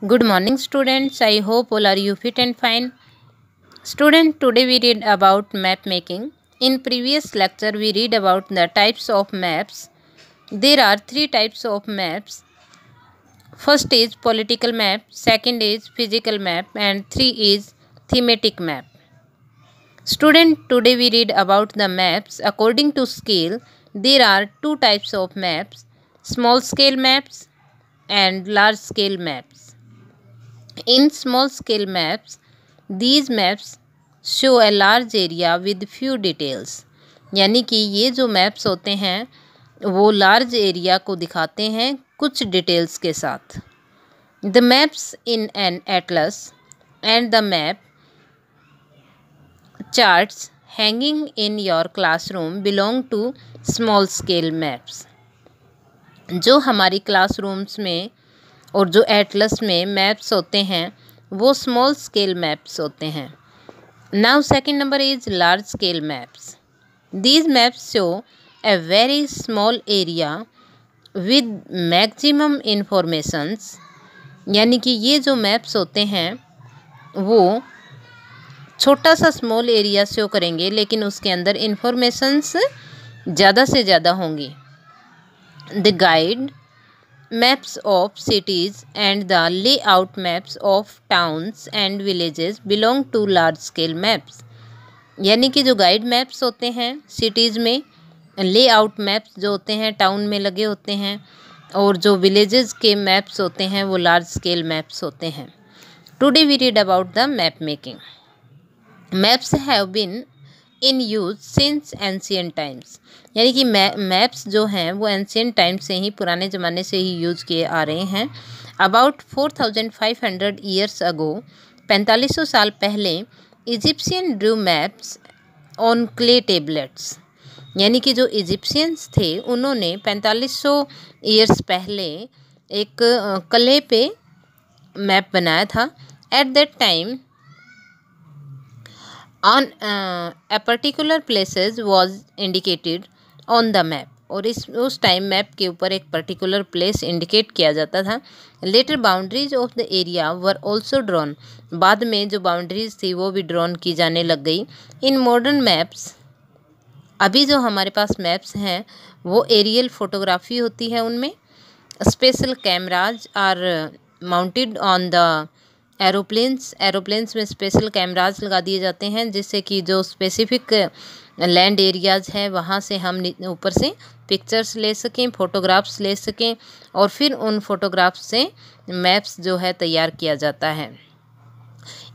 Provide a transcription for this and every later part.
Good morning, students. I hope all are you fit and fine. Student, today we read about map making. In previous lecture, we read about the types of maps. There are three types of maps. First is political map, second is physical map, and three is thematic map. Student, today we read about the maps. According to scale, there are two types of maps: small scale maps and large scale maps. In small scale maps, these maps show a large area with few details. यानी कि ये जो maps होते हैं वो large area को दिखाते हैं कुछ डिटेल्स के साथ. The maps in an atlas and the map charts hanging in your classroom belong to small scale maps. जो हमारी क्लासरूम्स में और जो एटलस में मैप्स होते हैं वो स्मॉल स्केल मैप्स होते हैं. Now second number is large scale maps. These maps show a very small area with maximum informations. यानी कि ये जो मैप्स होते हैं वो छोटा सा स्मॉल एरिया शो करेंगे लेकिन उसके अंदर इंफॉर्मेशंस ज़्यादा से ज़्यादा होंगी. The guide maps of cities and the layout maps of towns and villages belong to large scale maps. यानी कि जो गाइड मैप्स होते हैं सिटीज़ में, लेआउट मैप्स जो होते हैं टाउन में लगे होते हैं, और जो विलेजेस के मैप्स होते हैं वो लार्ज स्केल मैप्स होते हैं. Today we read about the map making. Maps have been in use since ancient times. यानी कि मैप्स जो हैं वो एंशियंट टाइम से ही, पुराने ज़माने से ही यूज किए आ रहे हैं. अबाउट 4500 ईयर्स अगो, 4500 साल पहले, Egyptian Drew maps on clay tablets. यानी कि जो इजिप्शियंस थे उन्होंने 4500 ईयर्स पहले एक कले पे मैप बनाया था. At that time on a particular places was indicated on the map. और उस टाइम मैप के ऊपर एक पर्टिकुलर प्लेस इंडिकेट किया जाता था. Later boundaries of the area were also drawn. बाद में जो बाउंड्रीज थी वो भी ड्रॉन की जाने लग गई. इन मॉडर्न मैप्स, अभी जो हमारे पास मैप्स हैं वो एरियल फोटोग्राफी होती है. उनमें special cameras are mounted on the aeroplanes में स्पेशल कैमराज लगा दिए जाते हैं जिससे कि जो स्पेसिफिक लैंड एरियाज़ है वहाँ से हम ऊपर से पिक्चर्स ले सकें, फ़ोटोग्राफ्स ले सकें, और फिर उन फोटोग्राफ्स से मैप्स जो है तैयार किया जाता है.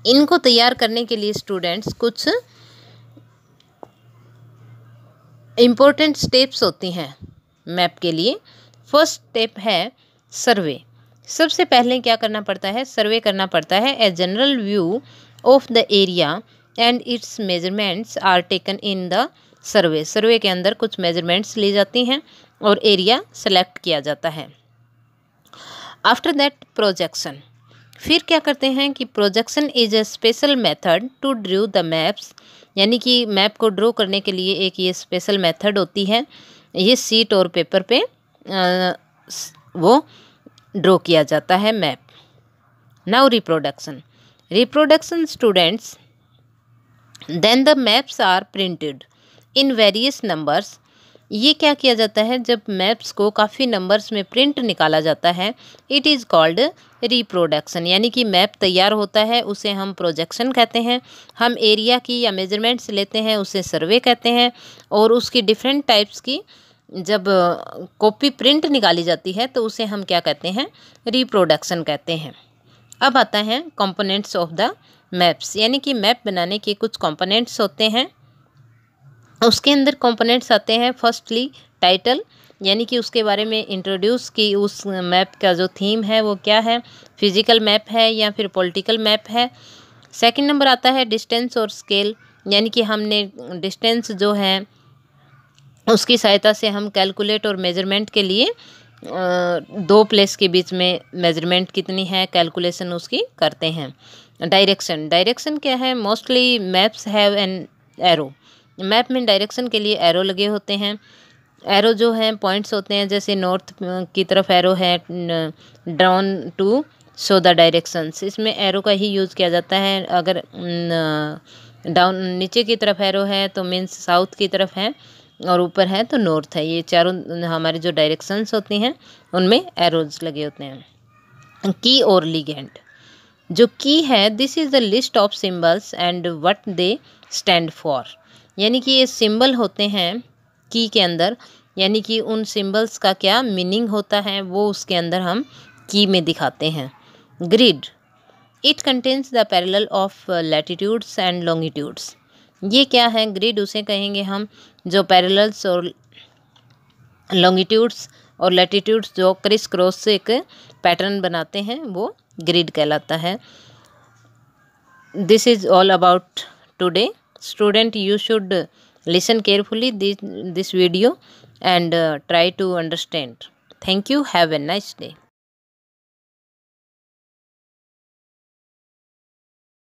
इनको तैयार करने के लिए स्टूडेंट्स कुछ इम्पोर्टेंट स्टेप्स होती हैं मैप के लिए. फर्स्ट स्टेप है सर्वे. सबसे पहले क्या करना पड़ता है? सर्वे करना पड़ता है. A general view of the area and its measurements are taken in the survey. Survey के अंदर कुछ मेजरमेंट्स ली जाती हैं और एरिया सेलेक्ट किया जाता है. After that projection. फिर क्या करते हैं कि projection is a special method to drew the maps. यानी कि मैप को ड्रॉ करने के लिए एक ये स्पेशल मेथड होती है. ये सीट और पेपर पे वो ड्रॉ किया जाता है map. Now reproduction students. Then the maps are printed in various numbers. ये क्या किया जाता है? जब मैप्स को काफ़ी नंबर्स में प्रिंट निकाला जाता है, इट इज़ कॉल्ड रिप्रोडक्शन. यानी कि मैप तैयार होता है उसे हम प्रोजेक्शन कहते हैं. हम एरिया की या मेजरमेंट्स लेते हैं उसे सर्वे कहते हैं. और उसकी डिफरेंट टाइप्स की जब कॉपी प्रिंट निकाली जाती है तो उसे हम क्या कहते हैं? रिप्रोडक्शन कहते हैं. अब आता है कंपोनेंट्स ऑफ द मैप्स. यानी कि मैप बनाने के कुछ कंपोनेंट्स होते हैं. उसके अंदर कंपोनेंट्स आते हैं फर्स्टली टाइटल. यानी कि उसके बारे में इंट्रोड्यूस की, उस मैप का जो थीम है वो क्या है, फिजिकल मैप है या फिर पॉलिटिकल मैप है. सेकंड नंबर आता है डिस्टेंस और स्केल. यानी कि हमने डिस्टेंस जो है उसकी सहायता से हम कैलकुलेट और मेजरमेंट के लिए दो प्लेस के बीच में मेजरमेंट कितनी है कैलकुलेशन उसकी करते हैं. डायरेक्शन क्या है? Mostly maps have an arrow. Map में डायरेक्शन के लिए एरो लगे होते हैं. एरो जो हैं पॉइंट्स होते हैं, जैसे नॉर्थ की तरफ एरो है drawn to show the directions, इसमें एरो का ही यूज़ किया जाता है। अगर डाउन नीचे की तरफ एरो है तो मीन्स साउथ की तरफ है, और ऊपर है तो नॉर्थ है। ये चारों हमारी जो डायरेक्शंस होती हैं उनमें एरोज लगे होते हैं। की और लिगेंड, जो की है, this is the list of symbols and what they stand for, यानी कि ये सिंबल होते हैं की के अंदर, यानी कि उन सिंबल्स का क्या मीनिंग होता है वो उसके अंदर हम की में दिखाते हैं। Grid, it contains the parallel of latitudes and longitudes, ये क्या है? ग्रिड उसे कहेंगे हम जो पैरेलल्स और लॉन्गिट्यूड्स और लैटिट्यूड्स जो क्रिस क्रॉस से एक पैटर्न बनाते हैं वो ग्रिड कहलाता है। This is all about today student, you should listen carefully this video and try to understand. Thank you. Have a nice day.